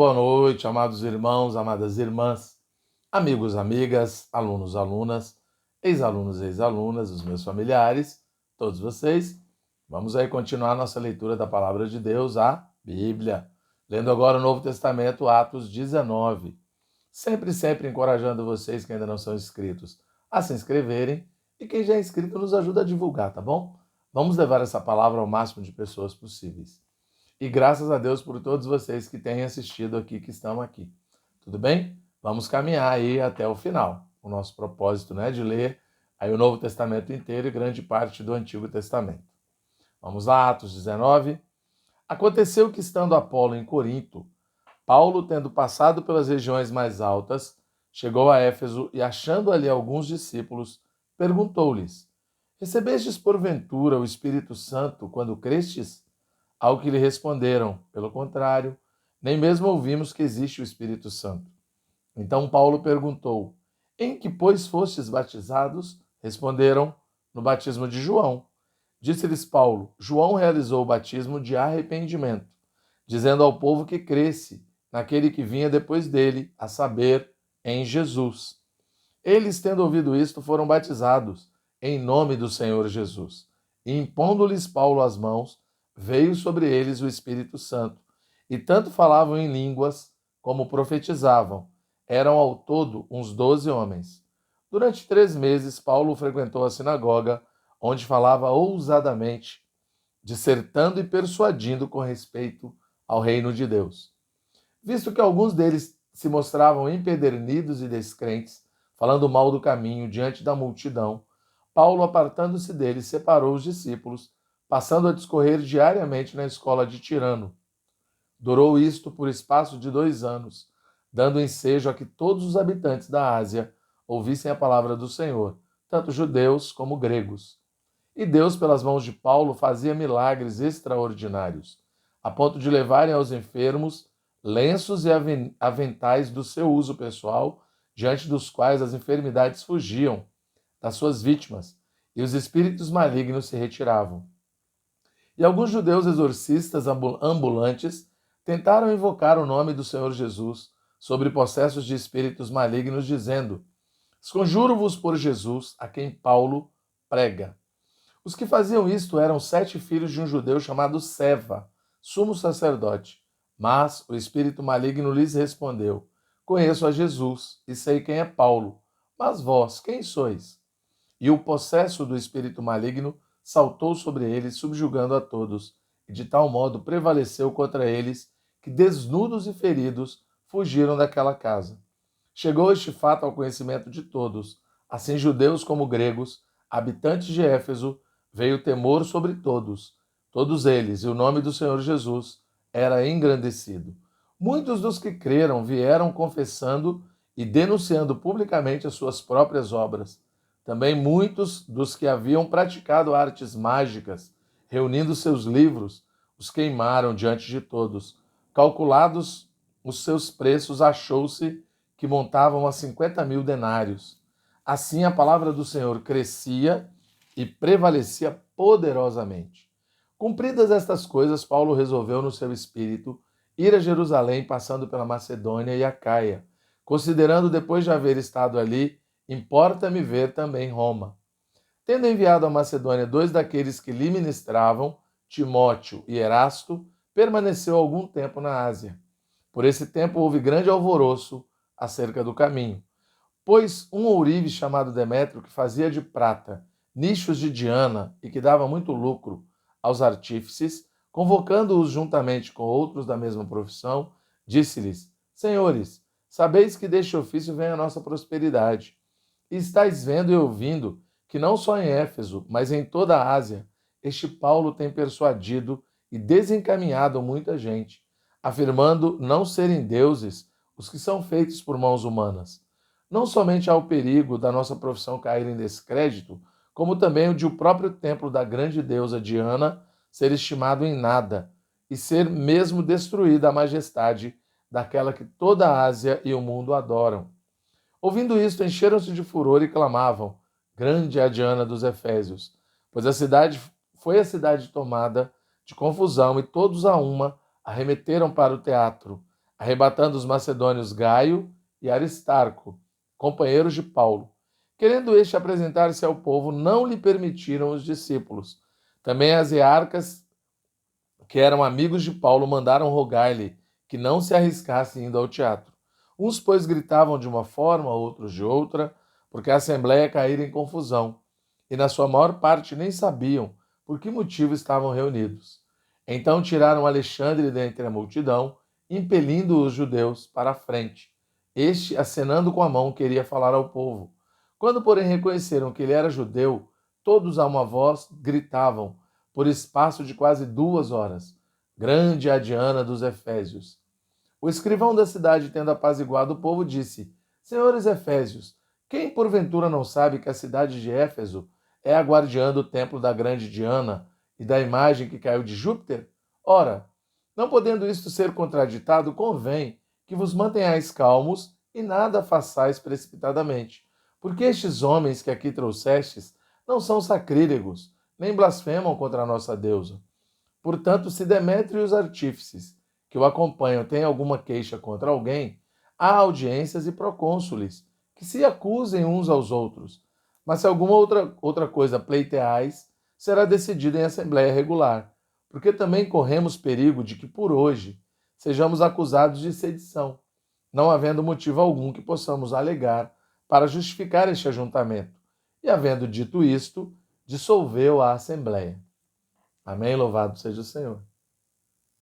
boa noite, amados irmãos, amadas irmãs, amigos, amigas, alunos, alunas, ex-alunos, ex-alunas, os meus familiares, todos vocês. Vamos aí continuar nossa leitura da Palavra de Deus, a Bíblia. Lendo agora o Novo Testamento, Atos 19. Sempre encorajando vocês que ainda não são inscritos a se inscreverem e quem já é inscrito nos ajuda a divulgar, tá bom? Vamos levar essa palavra ao máximo de pessoas possíveis. E graças a Deus por todos vocês que têm assistido aqui, que estão aqui. Tudo bem? Vamos caminhar aí até o final. O nosso propósito, né, de ler aí o Novo Testamento inteiro e grande parte do Antigo Testamento. Vamos lá, Atos 19. Aconteceu que, estando Apolo em Corinto, Paulo, tendo passado pelas regiões mais altas, chegou a Éfeso e, achando ali alguns discípulos, perguntou-lhes: Recebestes porventura o Espírito Santo quando crestes? Ao que lhe responderam: Pelo contrário, nem mesmo ouvimos que existe o Espírito Santo. Então Paulo perguntou: Em que, pois, fostes batizados? Responderam: No batismo de João. Disse-lhes Paulo: João realizou o batismo de arrependimento, dizendo ao povo que cresce naquele que vinha depois dele, a saber, em Jesus. Eles, tendo ouvido isto, foram batizados em nome do Senhor Jesus. E impondo-lhes Paulo as mãos, veio sobre eles o Espírito Santo. E tanto falavam em línguas como profetizavam. Eram ao todo uns 12 homens. Durante 3 meses, Paulo frequentou a sinagoga, onde falava ousadamente, dissertando e persuadindo com respeito ao reino de Deus. Visto que alguns deles se mostravam empedernidos e descrentes, falando mal do caminho diante da multidão, Paulo, apartando-se deles, separou os discípulos, passando a discorrer diariamente na escola de Tirano. Durou isto por espaço de 2 anos, dando ensejo a que todos os habitantes da Ásia ouvissem a palavra do Senhor, tanto judeus como gregos. E Deus, pelas mãos de Paulo, fazia milagres extraordinários, a ponto de levarem aos enfermos lenços e aventais do seu uso pessoal, diante dos quais as enfermidades fugiam das suas vítimas e os espíritos malignos se retiravam. E alguns judeus exorcistas ambulantes tentaram invocar o nome do Senhor Jesus sobre possessos de espíritos malignos, dizendo: Esconjuro-vos por Jesus, a quem Paulo prega. Os que faziam isto eram 7 filhos de um judeu chamado Seva, sumo sacerdote. Mas o espírito maligno lhes respondeu: Conheço a Jesus e sei quem é Paulo, mas vós, quem sois? E o possesso do espírito maligno saltou sobre eles, subjugando a todos, e de tal modo prevaleceu contra eles, que desnudos e feridos fugiram daquela casa. Chegou este fato ao conhecimento de todos, assim judeus como gregos, habitantes de Éfeso, veio temor sobre todos eles, e o nome do Senhor Jesus era engrandecido. Muitos dos que creram vieram confessando e denunciando publicamente as suas próprias obras. Também muitos dos que haviam praticado artes mágicas, reunindo seus livros, os queimaram diante de todos. Calculados os seus preços, achou-se que montavam a 50.000 denários. Assim a palavra do Senhor crescia e prevalecia poderosamente. Cumpridas estas coisas, Paulo resolveu no seu espírito ir a Jerusalém, passando pela Macedônia e Acaia, considerando, depois de haver estado ali, importa-me ver também Roma. Tendo enviado à Macedônia 2 daqueles que lhe ministravam, Timóteo e Erasto, permaneceu algum tempo na Ásia. Por esse tempo houve grande alvoroço acerca do caminho, pois um ourive chamado Demétrio, que fazia de prata nichos de Diana e que dava muito lucro aos artífices, convocando-os juntamente com outros da mesma profissão, disse-lhes: Senhores, sabeis que deste ofício vem a nossa prosperidade. E estáis vendo e ouvindo que não só em Éfeso, mas em toda a Ásia, este Paulo tem persuadido e desencaminhado muita gente, afirmando não serem deuses os que são feitos por mãos humanas. Não somente há o perigo da nossa profissão cair em descrédito, como também o de o próprio templo da grande deusa Diana ser estimado em nada e ser mesmo destruída a majestade daquela que toda a Ásia e o mundo adoram. Ouvindo isto, encheram-se de furor e clamavam: Grande é a Diana dos Efésios, pois a cidade tomada de confusão, e todos a uma arremeteram para o teatro, arrebatando os macedônios Gaio e Aristarco, companheiros de Paulo. Querendo este apresentar-se ao povo, não lhe permitiram os discípulos. Também as hierarcas, que eram amigos de Paulo, mandaram rogar-lhe que não se arriscasse indo ao teatro. Uns, pois, gritavam de uma forma, outros de outra, porque a assembleia caíra em confusão, e na sua maior parte nem sabiam por que motivo estavam reunidos. Então tiraram Alexandre dentre a multidão, impelindo os judeus para a frente. Este, acenando com a mão, queria falar ao povo. Quando, porém, reconheceram que ele era judeu, todos a uma voz gritavam, por espaço de quase 2 horas: Grande é a Diana dos Efésios. O escrivão da cidade, tendo apaziguado o povo, disse: Senhores Efésios, quem porventura não sabe que a cidade de Éfeso é a guardiã do templo da grande Diana e da imagem que caiu de Júpiter? Ora, não podendo isto ser contraditado, convém que vos mantenhais calmos e nada façais precipitadamente, porque estes homens que aqui trouxestes não são sacrílegos, nem blasfemam contra a nossa deusa. Portanto, se Demétrio e os artífices que o acompanham têm alguma queixa contra alguém, há audiências e procônsules, que se acusem uns aos outros. Mas se alguma outra coisa pleiteais, será decidida em assembleia regular, porque também corremos perigo de que, por hoje, sejamos acusados de sedição, não havendo motivo algum que possamos alegar para justificar este ajuntamento. E, havendo dito isto, dissolveu a assembleia. Amém? Louvado seja o Senhor.